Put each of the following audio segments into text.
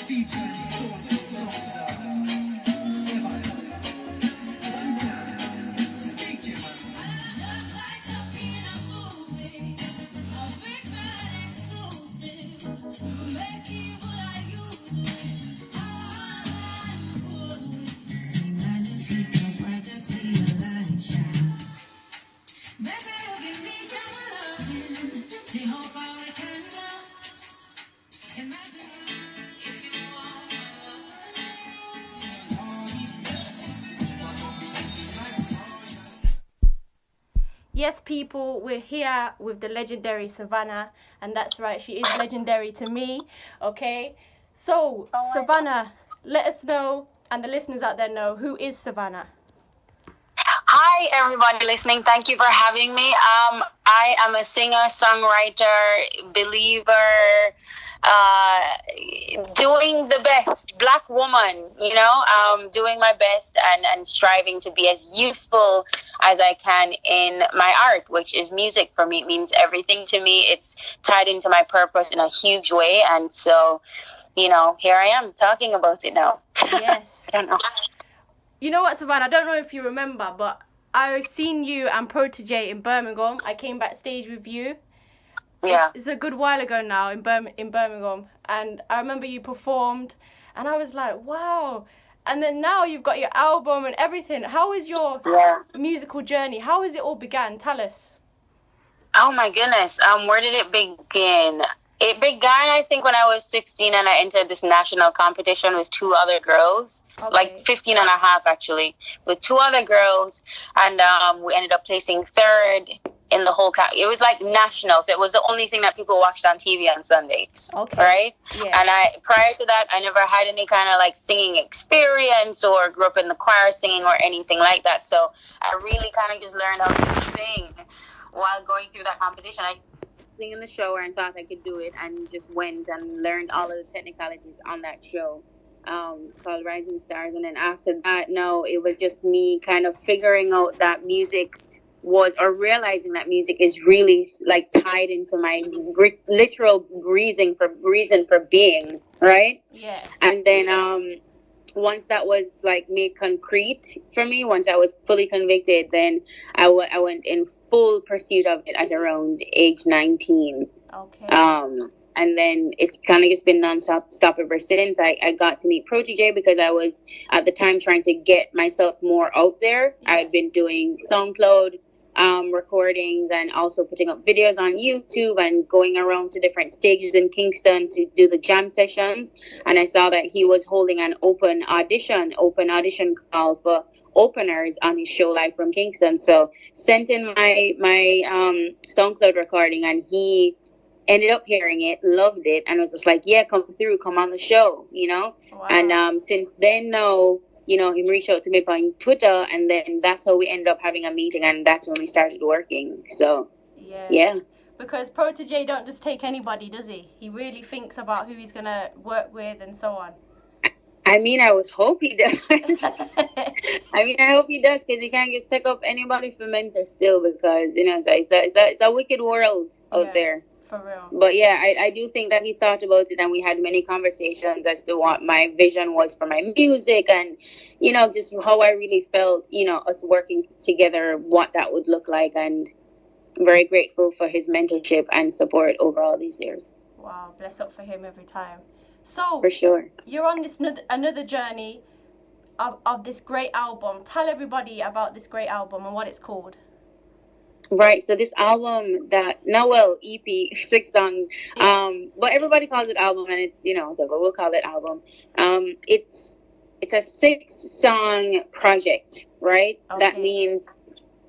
featuring soulful songs of Sevana. One time, speaking. Just like to be in a movie, a big bad exclusive. Make you what I use. I'm cool. See, I just look up, I just see a light shine. Better you give me some loving. See how far we can go. Imagine if you want my love. Yes, people, we're here with the legendary Sevana, and that's right, she is legendary to me, okay? So, Sevana, let us know, and the listeners out there know, who is Sevana? Hi, everybody listening. Thank you for having me. I am a singer, songwriter, believer, doing the best, Black woman, doing my best and striving to be as useful as I can in my art, which is music. For me, it means everything to me. It's tied into my purpose in a huge way. And so, here I am talking about it now. Yes. I don't know. You know what, Sevana, I don't know if you remember, but I've seen you and Protégé in Birmingham. I came backstage with you. Yeah. It's a good while ago now in Birmingham. And I remember you performed, and I was like, wow. And then now you've got your album and everything. How is your musical journey? How has it all began? Tell us. Oh, my goodness. Where did it begin? It began, I think, when I was 16 and I entered this national competition with two other girls, like 15 and a half, actually, with two other girls. And we ended up placing third in the whole It was like national. So it was the only thing that people watched on TV on Sundays. Okay. Right? Yeah. And prior to that, I never had any kind of like singing experience or grew up in the choir singing or anything like that. So I really kind of just learned how to sing while going through that competition. I sing in the show and thought I could do it and just went and learned all of the technicalities on that show called Rising Stars. And then after that, no, it was just me kind of figuring out that music was, or realizing that music is really like tied into my literal reason for being, right? Yeah. And then once that was like made concrete for me, once I was fully convicted, then I went in full pursuit of it at around age 19. Okay. And then it's kind of just been non-stop ever since. I got to meet Protégé because I was at the time trying to get myself more out there. Yeah. I had been doing SoundCloud recordings and also putting up videos on YouTube and going around to different stages in Kingston to do the jam sessions. And I saw that he was holding an open audition call for openers on his show live from Kingston. So sent in my SoundCloud recording, and he ended up hearing it, loved it, and was just like, yeah, come on the show, Wow. And since then, no, he reached out to me on Twitter, and then that's how we ended up having a meeting, and that's when we started working. So yeah. Because Protégé don't just take anybody, does he? He really thinks about who he's gonna work with and so on. I mean, I would hope he does. I hope he does, because he can't just take up anybody for mentor still, because it's a wicked world out there. For real. But yeah, I do think that he thought about it, and we had many conversations as to what my vision was for my music, and just how I really felt, us working together, what that would look like, and very grateful for his mentorship and support over all these years. Wow, bless up for him every time. So for sure, you're on this another journey of this great album. Tell everybody about this great album and what it's called. Right, so this album EP, 6 songs, but everybody calls it album, and it's, whatever, we'll call it album. It's a 6-song project, right? Okay. That means,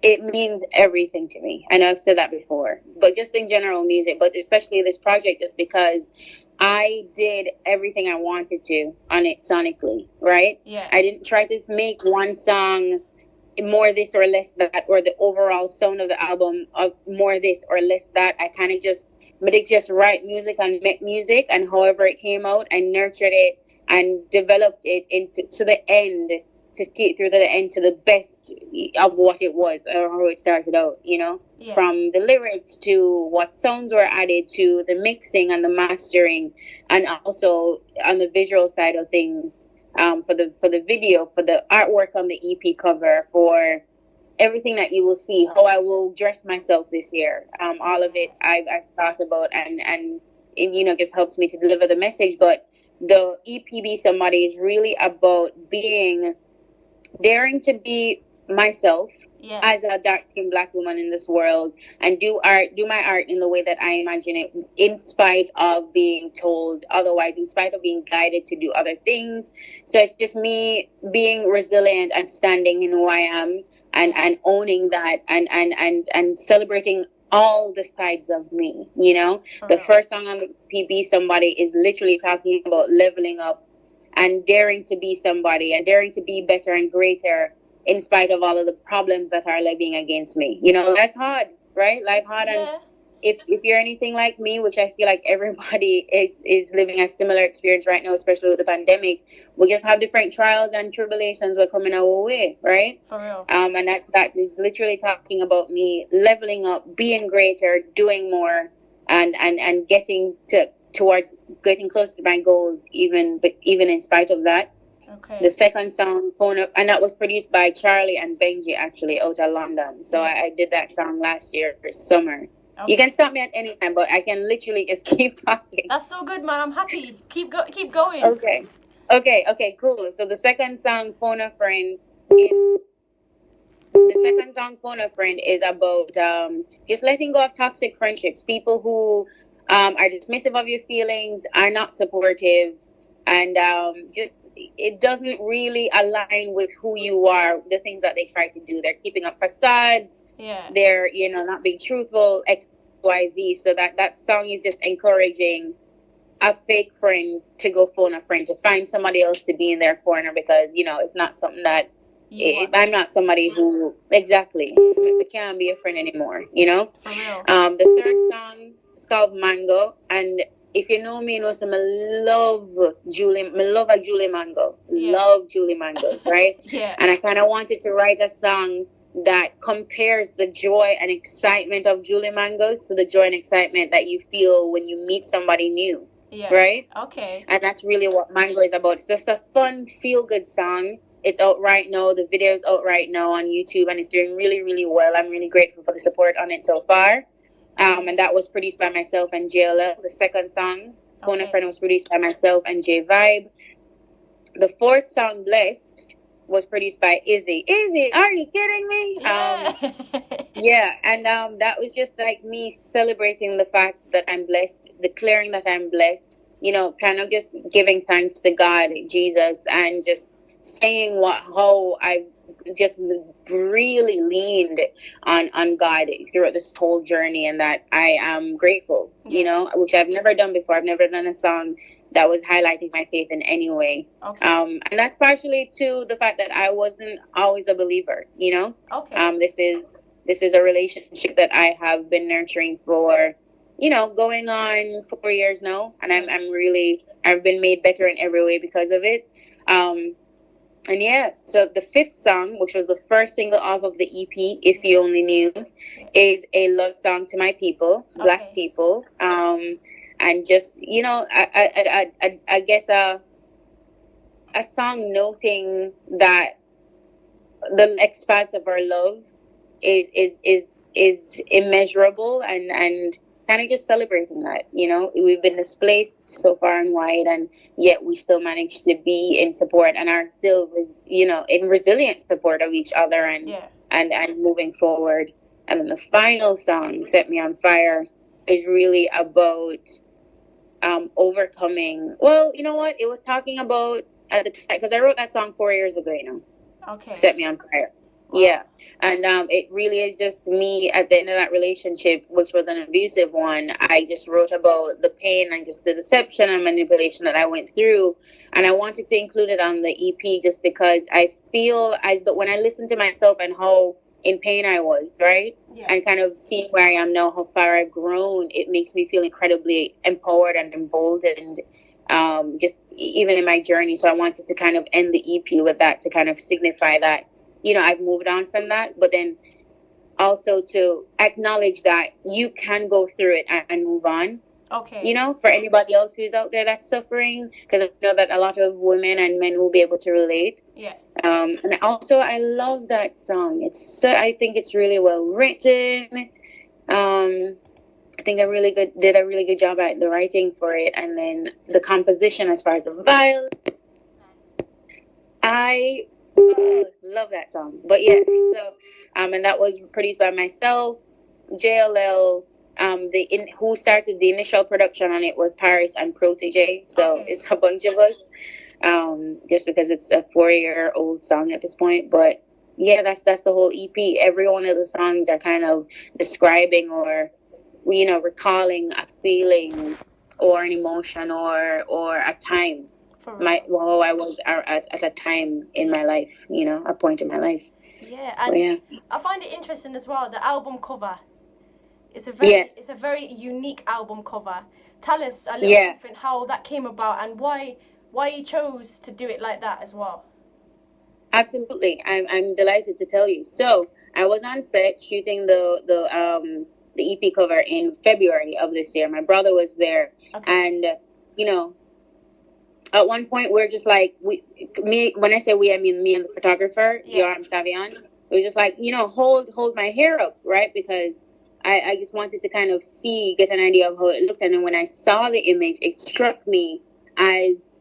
it means everything to me. I know I've said that before, but just in general music, but especially this project, just because I did everything I wanted to on it sonically, right? Yeah. I didn't try to make one song more this or less that, or the overall sound of the album of more this or less that. I kind of just write music and make music, and however it came out, I nurtured it and developed it into to the end to see it through to the end to the best of what it was or how it started out, you know? Yeah. From the lyrics to what sounds were added to the mixing and the mastering, and also on the visual side of things, for the video, for the artwork on the EP cover, for everything that you will see, how I will dress myself this year. All of it I've thought about, and it, you know, just helps me to deliver the message. But the EP Be Somebody is really about daring to be myself, Yeah. as a dark-skinned Black woman in this world, and do my art in the way that I imagine it, in spite of being told otherwise, in spite of being guided to do other things. So it's just me being resilient and standing in who I am, and owning that, and celebrating all the sides of me, you know. The first song on PB Somebody is literally talking about leveling up and daring to be somebody and daring to be better and greater in spite of all of the problems that are levying against me. You know, life hard, right? Life hard. Yeah. And if you're anything like me, which I feel like everybody is living a similar experience right now, especially with the pandemic, we just have different trials and tribulations that are coming our way, right? For real. And that is literally talking about me leveling up, being greater, doing more, and getting towards getting close to my goals, even in spite of that. Okay. The second song, Phone Up, and that was produced by Charlie and Benji, actually, out of London. So I did that song last year for summer. Okay. You can stop me at any time, but I can literally just keep talking. That's so good, man. I'm happy. Keep going. Okay, cool. So the second song, Phone a Friend, is about just letting go of toxic friendships, people who are dismissive of your feelings, are not supportive, and just it doesn't really align with who you are, the things that they try to do. They're keeping up facades. Yeah. They're, you know, not being truthful, XYZ. So that song is just encouraging a fake friend to go phone a friend, to find somebody else to be in their corner, because, you know, it's not something that I'm not somebody who exactly I can't be a friend anymore, you know. For real. The third song is called Mango, and if you know me, you know, so I love a Julie Mango. Yeah. Love Julie Mango, right? Yeah. And I kind of wanted to write a song that compares the joy and excitement of Julie Mangoes to the joy and excitement that you feel when you meet somebody new. Yeah. Right? Okay. And that's really what Mango is about. It's just a fun, feel-good song. It's out right now. The video's out right now on YouTube, and it's doing really, really well. I'm really grateful for the support on it so far. And that was produced by myself and JLL. The second song, Phone a Friend, was produced by myself and J Vibe. The fourth song, Blessed, was produced by Izzy. Izzy, are you kidding me? Yeah. Yeah, and that was just like me celebrating the fact that I'm blessed, declaring that I'm blessed, you know, kind of just giving thanks to God, Jesus, and just saying how I've just really leaned on God throughout this whole journey, and that I am grateful, you know, which I've never done before. I've never done a song that was highlighting my faith in any way. Okay. And that's partially to the fact that I wasn't always a believer, you know. Okay. This is a relationship that I have been nurturing for, you know, going on 4 years now, and I've been made better in every way because of it. And yeah, so the fifth song, which was the first single off of the EP, If You Only Knew, is a love song to my people, Black people. And just, you know, I guess a song noting that the expanse of our love is immeasurable, and kind of just celebrating that, you know. We've been displaced so far and wide, and yet we still manage to be in support and are still, you know, in resilient support of each other, and moving forward. And then the final song, Set Me on Fire, is really about overcoming. Well, you know what? It was talking about at the time, because I wrote that song 4 years ago, you know. Okay. Set Me on Fire. Wow. Yeah. And it really is just me at the end of that relationship, which was an abusive one. I just wrote about the pain and just the deception and manipulation that I went through. And I wanted to include it on the EP just because I feel as though when I listen to myself and how in pain I was, right? Yeah. And kind of seeing where I am now, how far I've grown, it makes me feel incredibly empowered and emboldened just even in my journey. So I wanted to kind of end the EP with that to kind of signify that, you know, I've moved on from that, but then also to acknowledge that you can go through it and move on. Okay. You know, for anybody else who's out there that's suffering, because I know that a lot of women and men will be able to relate. Yeah. And also, I love that song. I think it's really well written. I think did a really good job at the writing for it, and then the composition as far as the violin. I love that song. But yeah, so and that was produced by myself, JLL. Who started the initial production on it was Paris and Protege. So it's a bunch of us. Just because it's a 4-year-old song at this point, but yeah, that's the whole EP. Every one of the songs are kind of describing or, you know, recalling a feeling or an emotion or a time. I was at a time in my life, you know, a point in my life. Yeah, and yeah. I find it interesting as well. The album cover. It's a very unique album cover. Tell us a little different how that came about and why you chose to do it like that as well. Absolutely, I'm delighted to tell you. So I was on set shooting the EP cover in February of this year. My brother was there, and you know, at one point we're just like when I say we, I mean me and the photographer, Yoram Savian. It was just like, you know, hold my hair up, right? Because I just wanted to kind of get an idea of how it looked, and then when I saw the image, it struck me as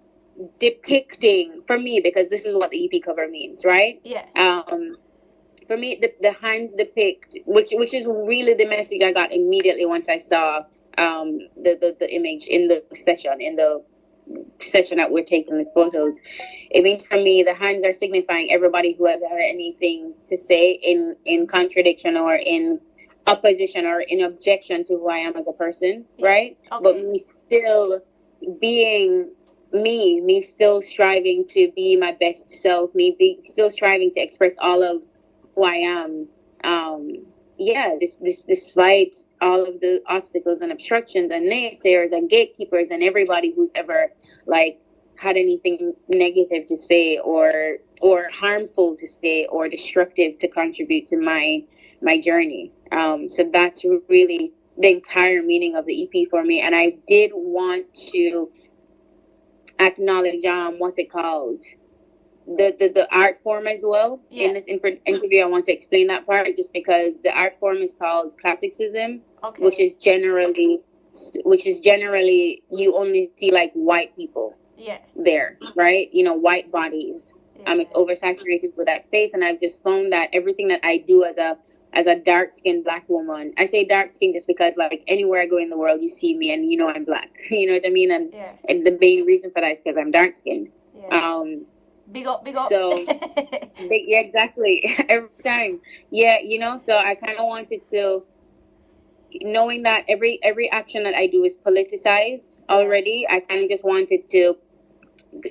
depicting, for me, because this is what the EP cover means, right? Yeah. For me, the hands depict, which is really the message I got immediately once I saw the image in the session that we're taking the photos. It means, for me, the hands are signifying everybody who has had anything to say in contradiction or in opposition or in objection to who I am as a person, right? But me still being me still striving to be my best self, still striving to express all of who I am. Despite all of the obstacles and obstructions and naysayers and gatekeepers and everybody who's ever like had anything negative to say or harmful to say or destructive to contribute to my journey. So that's really the entire meaning of the EP for me. And I did want to acknowledge what's it called, the art form as well. In this interview, I want to explain that part, just because the art form is called classicism, which is generally you only see like white people there, right? You know, white bodies. It's oversaturated with that space, and I've just found that everything that I do as a dark-skinned Black woman, I say dark-skinned just because, like, anywhere I go in the world, you see me and you know I'm Black. You know what I mean? And the main reason for that is because I'm dark-skinned. Big up. So, exactly. Every time. Yeah, you know, so I kind of wanted to, knowing that every action that I do is politicized already, I kind of just wanted to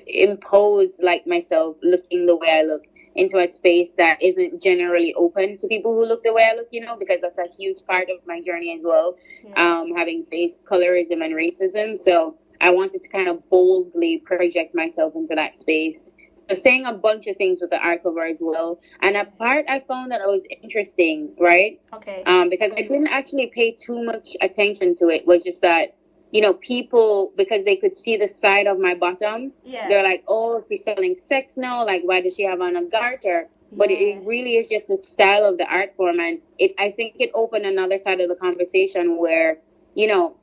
impose, like, myself looking the way I look into a space that isn't generally open to people who look the way I look, you know, because that's a huge part of my journey as well, having faced colorism and racism. So I wanted to kind of boldly project myself into that space. So saying a bunch of things with the art cover as well. And a part I found that was interesting, right? Because I didn't actually pay too much attention to it, was just that, you know, people, because they could see the side of my bottom, they're like, oh, she's selling sex now, like, why does she have on a garter? But it really is just the style of the art form, and I think it opened another side of the conversation where, you know,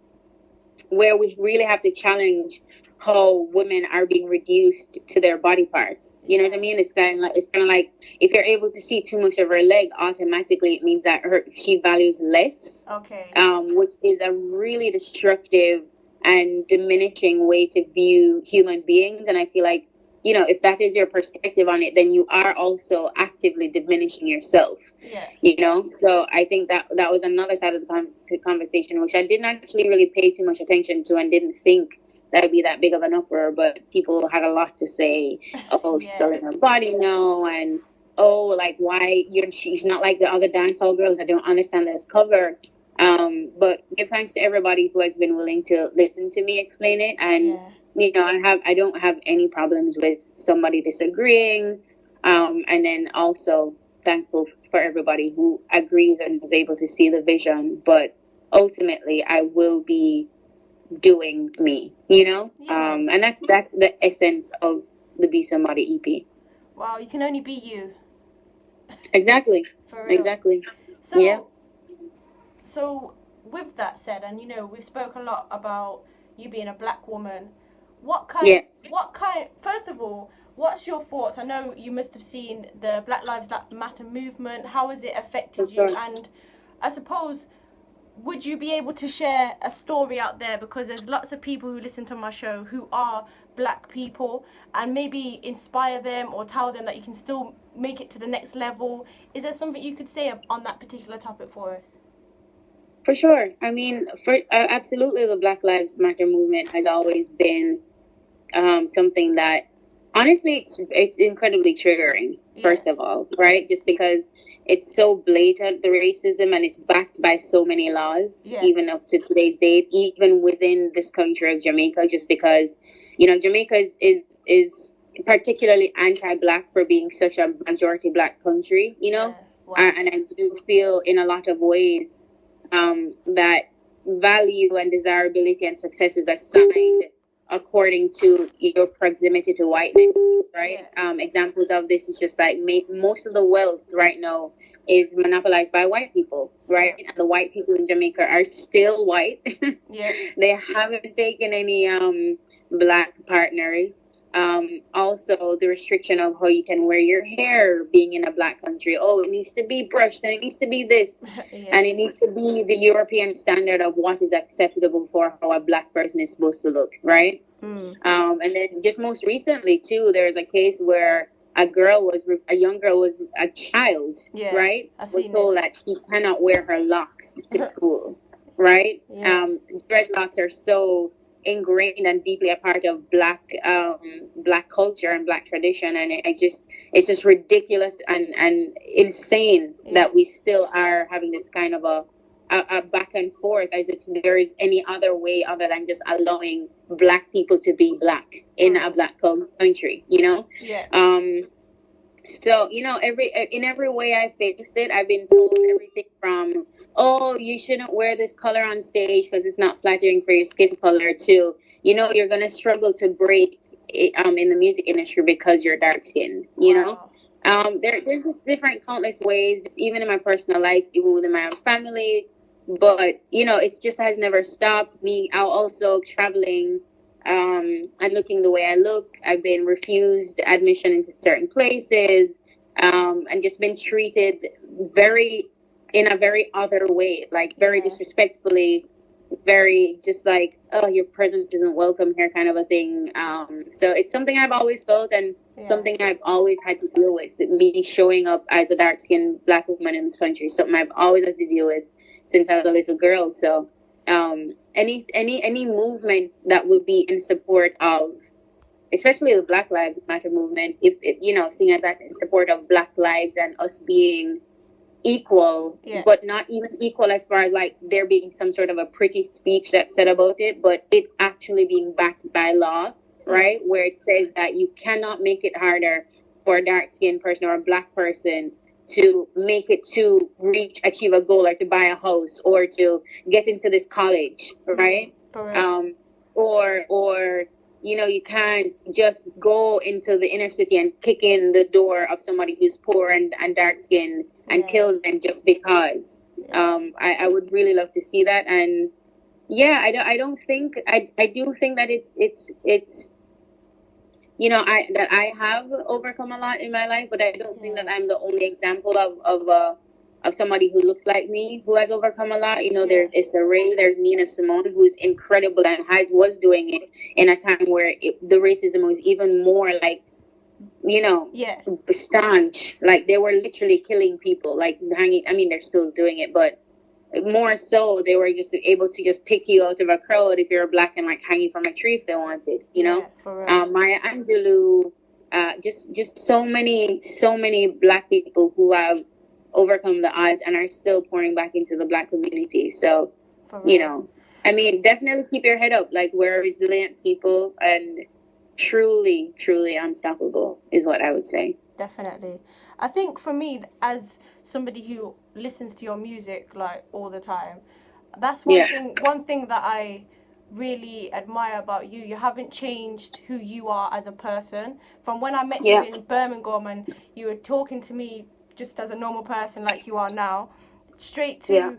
where we really have to challenge how women are being reduced to their body parts. You know what I mean? It's kind of like if you're able to see too much of her leg, automatically it means that she values less. Which is a really destructive and diminishing way to view human beings. And I feel like, you know, if that is your perspective on it, then you are also actively diminishing yourself. You know, so I think that was another side of the conversation, which I didn't actually really pay too much attention to and didn't think that would be that big of an uproar, but people had a lot to say. Oh, she's selling her body now, and oh, like, why she's not like the other dancehall girls. I don't understand this cover. But give thanks to everybody who has been willing to listen to me explain it, and I don't have any problems with somebody disagreeing. And then also thankful for everybody who agrees and is able to see the vision. But ultimately, I will be doing me, Yeah. and that's the essence of the Be Somebody EP. Wow, you can only be you. Exactly. For real. Exactly. So, Yeah. So, with that said, and we've spoke a lot about you being a black woman. Yes. First of all, what's your thoughts? I know you must have seen the Black Lives Matter movement. How has it affected you? Sure. And I suppose, would you be able to share a story out there? Because there's lots of people who listen to my show who are black people, and maybe inspire them or tell them that you can still make it to the next level. Is there something you could say on that particular topic for us? For sure. I mean, absolutely, the Black Lives Matter movement has always been something that, honestly, it's incredibly triggering. First of all, right? Just because it's so blatant, the racism, and it's backed by so many laws, even up to today's date, even within this country of Jamaica. Just because, Jamaica is particularly anti-black for being such a majority black country. Wow. And I do feel in a lot of ways that value and desirability and success is assigned according to your proximity to whiteness, right? Examples of this is just like most of the wealth right now is monopolized by white people, right? And the white people in Jamaica are still white. They haven't taken any black partners. Also the restriction of how you can wear your hair being in a black country. Oh, it needs to be brushed and it needs to be this. And it needs to be the European standard of what is acceptable for how a black person is supposed to look, right? And then just most recently too, there's a case where a young girl was a child, right? Was told that she cannot wear her locks to school, right? Dreadlocks are so ingrained and deeply a part of black culture and black tradition, and it's just ridiculous and insane that we still are having this kind of a back and forth as if there is any other way other than just allowing black people to be black in a black country, so in every way I faced it, I've been told everything from, oh, you shouldn't wear this color on stage because it's not flattering for your skin color, to, you're going to struggle to break in the music industry because you're dark skinned, there's just different countless ways, just even in my personal life, even within my own family. But it just has never stopped me. I'll also traveling and looking the way I look. I've been refused admission into certain places, and just been treated in a very other way, like very disrespectfully, very just like, oh, your presence isn't welcome here kind of a thing. So it's something I've always felt, and something I've always had to deal with. Me showing up as a dark-skinned black woman in this country, something I've always had to deal with since I was a little girl. So any movement that would be in support of, especially the Black Lives Matter movement, if seeing as that in support of black lives and us being equal, but not even equal as far as like there being some sort of a pretty speech that's said about it, but it actually being backed by law, right? Where it says that you cannot make it harder for a dark-skinned person or a black person to make it to achieve a goal, or to buy a house, or to get into this college, right? Or you can't just go into the inner city and kick in the door of somebody who's poor and dark skinned and kill them just because. I would really love to see that. And I do think that it's I have overcome a lot in my life, but I don't think that I'm the only example of somebody who looks like me who has overcome a lot. There's Issa Rae, there's Nina Simone, who's incredible and was doing it in a time where the racism was even more like, staunch. Like they were literally killing people, like hanging. I mean, they're still doing it, but more so they were just able to just pick you out of a crowd if you're black and like hang you from a tree if they wanted, Maya Angelou, just so many black people who have overcome the odds and are still pouring back into the black community. So I mean, definitely keep your head up. Like, we're resilient people and truly, truly unstoppable is what I would say. Definitely. I think for me, as somebody who listens to your music like all the time, that's Yeah. one thing that I really admire about you. You haven't changed who you are as a person. From when I met you Yeah. in Birmingham and you were talking to me just as a normal person like you are now, straight to Yeah.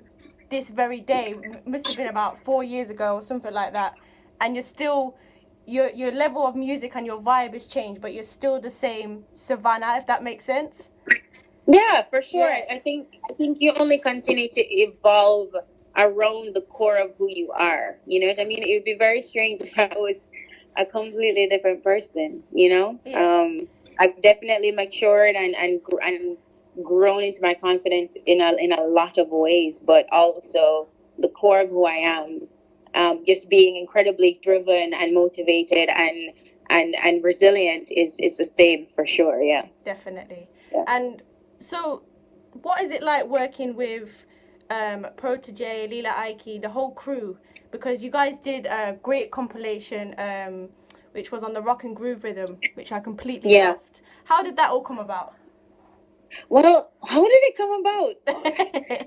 this very day, must have been about 4 years ago or something like that, and you're still, your level of music and your vibe has changed, but you're still the same Savannah, if that makes sense. Yeah, for sure. Yeah. I think you only continue to evolve around the core of who you are. You know what I mean? It would be very strange if I was a completely different person. You know, Yeah. I've definitely matured and grown into my confidence in a lot of ways, but also the core of who I am, just being incredibly driven and motivated and resilient is the same for sure. Yeah. Definitely. Yeah. And so, what is it like working with Protege, Lila Ike, the whole crew? Because you guys did a great compilation, which was on the rock and groove rhythm, which I completely Yeah. loved. How did that all come about? Well, how did it come about?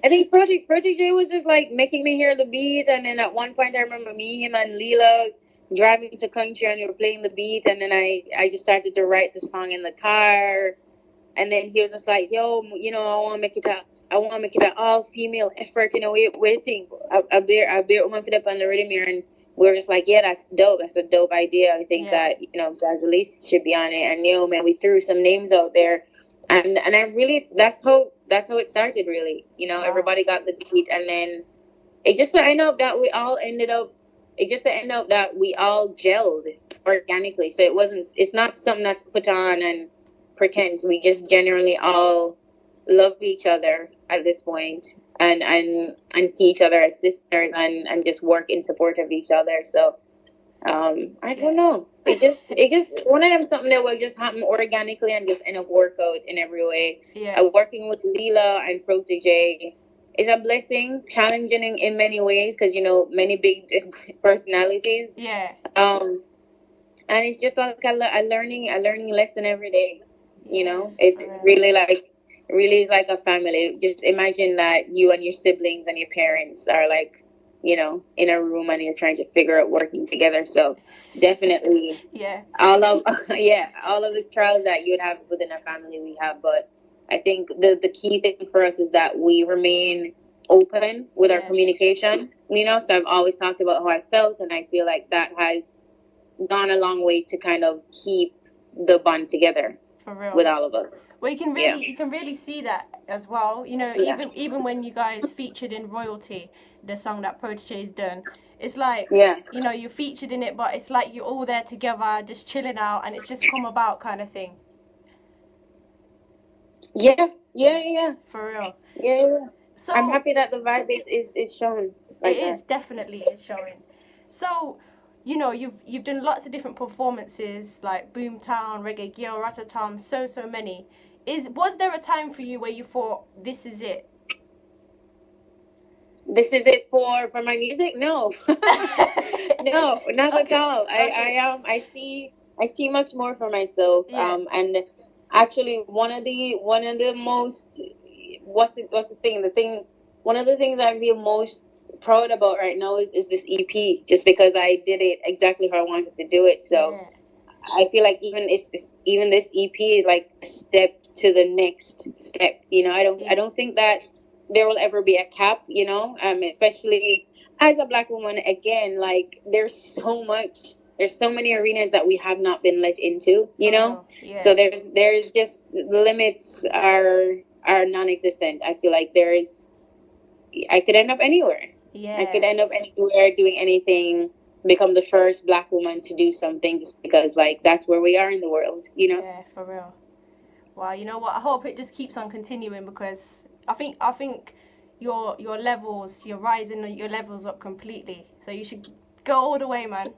I think Project J was just like making me hear the beat, and then at one point I remember me, him, and Leela driving to country, and we were playing the beat, and then I just started to write the song in the car, and then he was just like, "Yo, you know, I want to make it an all female effort, you know, waiting a bear woman fit up on the rhythm here," and we were just like, "Yeah, that's dope. That's a dope idea. I think Yeah. that, you know, Kat-a-lyst should be on it." And yo, man, we threw some names out there. And I really, that's how it started, really. You know, Wow. everybody got the beat, and then it just so ended up that we all ended up. It just ended up that we all gelled organically. So it's not something that's put on and pretends. We just generally all love each other at this point, and see each other as sisters, and just work in support of each other. So I don't know. It just one of them something that will just happen organically and just end up work out in every way. Yeah. Working with Leela and Protege is a blessing, challenging in many ways because, you know, many big personalities. Yeah. And it's just like a learning lesson every day. You Yeah, know, it's for real. really is like a family. Just imagine that you and your siblings and your parents are like, you know, in a room and you're trying to figure out working together. So definitely Yeah. all of all of the trials that you would have within a family we have. But I think the key thing for us is that we remain open with our Yeah. communication. You know, so I've always talked about how I felt, and I feel like that has gone a long way to kind of keep the bond together For real. with all of us. Well, you can really see that as well. You know, Yeah. even when you guys featured in Royalty, the song that Protege's done, it's like, Yeah. you know, you're featured in it, but it's like you're all there together, just chilling out, and it's just come about kind of thing. Yeah. For real. Yeah. So I'm happy that the vibe is shown like it that. is definitely is showing. So, you know, you've done lots of different performances like Boomtown, Reggae Girl, Ratatam, so many. Was there a time for you where you thought this is it? This is it for my music? No. No, not Okay, at all. okay. I see much more for myself. Yeah. And actually one of the most what's the thing? One of the things I feel most proud about right now is this EP, just because I did it exactly how I wanted to do it. So Yeah. I feel like even this EP is like a step to the next step. You know, I don't think that there will ever be a cap. You know, especially as a Black woman. Again, like there's so many arenas that we have not been let into. You know, Yeah. so there's just the limits are non-existent. I feel like I could end up anywhere. Yeah. I could end up anywhere doing anything, become the first Black woman to do something, just because like that's where we are in the world, you know? Yeah, for real. Well, you know what? I hope it just keeps on continuing, because I think your levels, you're rising your levels up completely. So you should go all the way, man.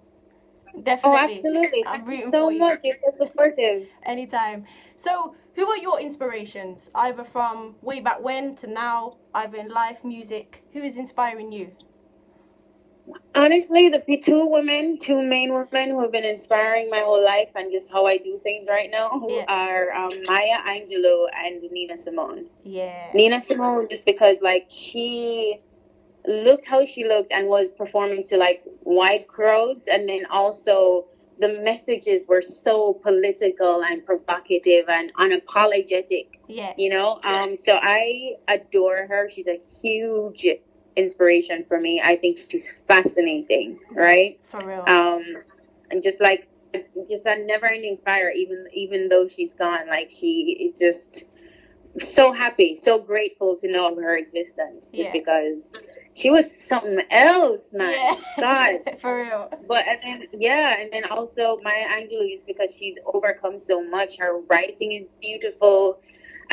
Definitely. Oh, absolutely. I'm rooting so for you. much. You're so supportive. Anytime. So, who are your inspirations, either from way back when to now, either in life, music? Who is inspiring you? Honestly, two main women who have been inspiring my whole life and just how I do things right now, who Yeah. are Maya Angelou and Nina Simone. Yeah. Nina Simone, just because like she looked how she looked and was performing to like wide crowds, and then also the messages were so political and provocative and unapologetic. Yeah. So I adore her. She's a huge inspiration for me. I think she's fascinating, right? For real. And just a never-ending fire. Even though she's gone, like she is just so happy, so grateful to know of her existence, just because she was something else, man. Yeah. God. For real. But and then also Maya Angelou, just because she's overcome so much. Her writing is beautiful.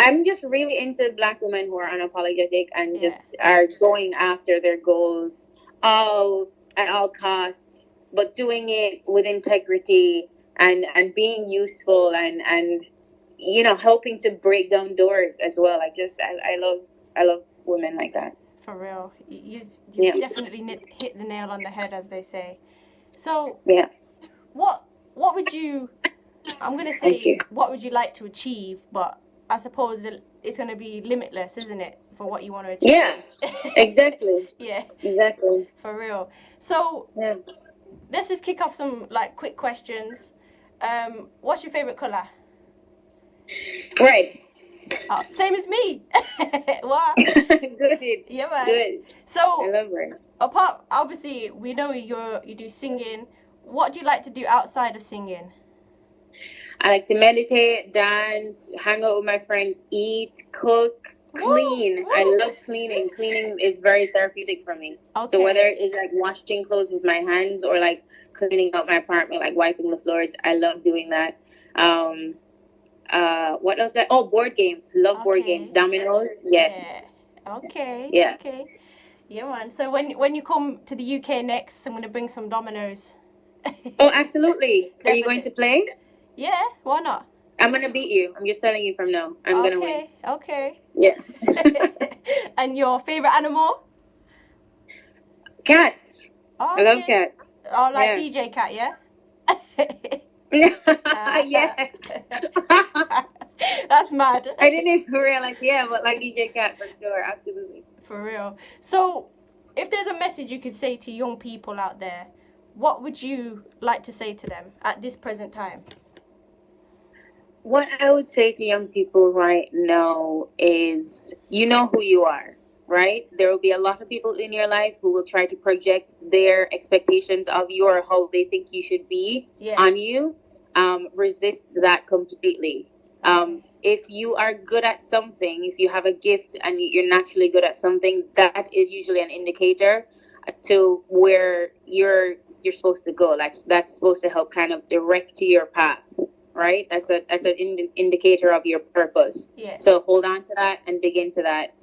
I'm just really into Black women who are unapologetic and just are going after their goals all at all costs, but doing it with integrity and being useful and helping to break down doors as well. I love women like that. For real. You definitely hit the nail on the head, as they say. So what would you? I'm gonna say what would you like to achieve, but I suppose it's gonna be limitless, isn't it, for what you want to achieve? Yeah, exactly. Yeah, exactly. For real. So let's just kick off some like quick questions. What's your favorite color? Red. Oh, same as me. What? Good. Yeah, man. Good. So I love red. Apart, obviously, we know you do singing. What do you like to do outside of singing? I like to meditate, dance, hang out with my friends, eat, cook, clean. Woo! I love cleaning. Cleaning is very therapeutic for me. Okay. So whether it is like washing clothes with my hands or like cleaning up my apartment, like wiping the floors, I love doing that. What else? Board games. Love board games. Dominoes. Yes. Yeah. Okay. Yeah. Okay. Yeah, man. So when you come to the UK next, I'm gonna bring some dominoes. Oh, absolutely. Are you going to play? Yeah. Why not? I'm gonna beat you. I'm just telling you from now. I'm gonna win. Okay. Yeah. And your favorite animal? Cats. Oh, I love cats. Oh, like DJKAT, yeah? Yes. That's mad. I didn't even realize. Yeah, but like DJKAT for sure, absolutely. For real. So, if there's a message you could say to young people out there, what would you like to say to them at this present time? What I would say to young people right now is, you know who you are, right? There will be a lot of people in your life who will try to project their expectations of you or how they think you should be on you. Resist that completely. If you are good at something, if you have a gift and you're naturally good at something, that is usually an indicator to where you're supposed to go. That's supposed to help kind of direct your path, right? That's an indicator of your purpose. Yeah. So hold on to that and dig into that.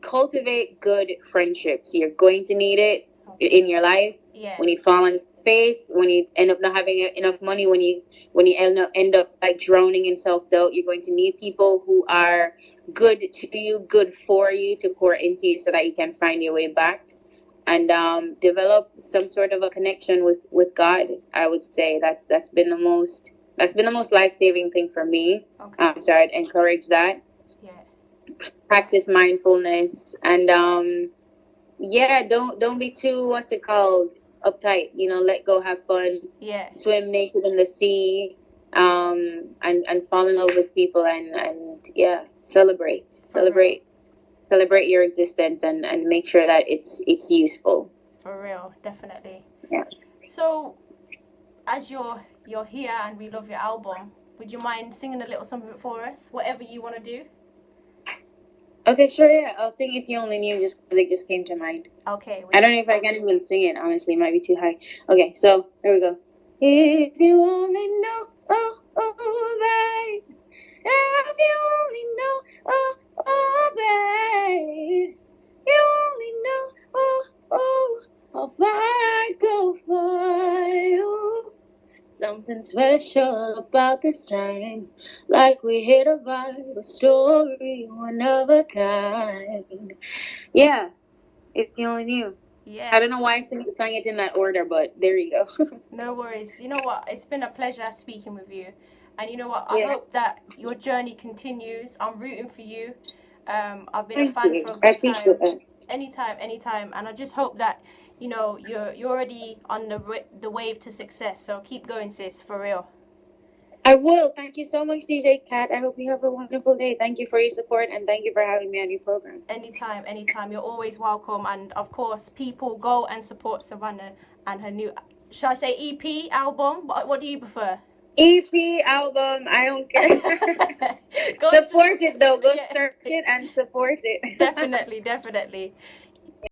Cultivate good friendships. You're going to need it in your life. Yeah. When you fall on face, when you end up not having enough money, when you end up like drowning in self-doubt, you're going to need people who are good to you, good for you, to pour into you so that you can find your way back and develop some sort of a connection with God. I would say that's been the most life-saving thing for me. So I'd encourage that. Practice mindfulness and don't be too uptight. Let go, have fun. Yeah. Swim naked in the sea, and fall in love with people and celebrate your existence and make sure that it's useful. For real, definitely. Yeah. So, as you're here and we love your album, would you mind singing a little something for us? Whatever you want to do. Okay, sure, yeah. I'll sing If You Only Knew just because it just came to mind. Okay. I don't know if I can even sing it, honestly. It might be too high. Okay, so here we go. If you only know, oh, babe. If you only know, oh, babe. You only know, how far I'd go for you. Something special about this time, like we hit a vibe, a story, one of a kind. Yeah, if you only knew. Yes. I don't know why I sang it in that order, but there you go. No worries. You know what? It's been a pleasure speaking with you. And you know what? I Yeah. hope that your journey continues. I'm rooting for you. I've been a Thank fan you. for a I good appreciate time. that. Anytime. And I just hope that, you know, you're already on the wave to success. So keep going, sis, for real. I will. Thank you so much, DJ Kat. I hope you have a wonderful day. Thank you for your support and thank you for having me on your program. Anytime. You're always welcome. And of course, people go and support Savannah and her new, shall I say EP album? What do you prefer? EP album, I don't care. Go Support it though. Go yeah. search it and support it. Definitely.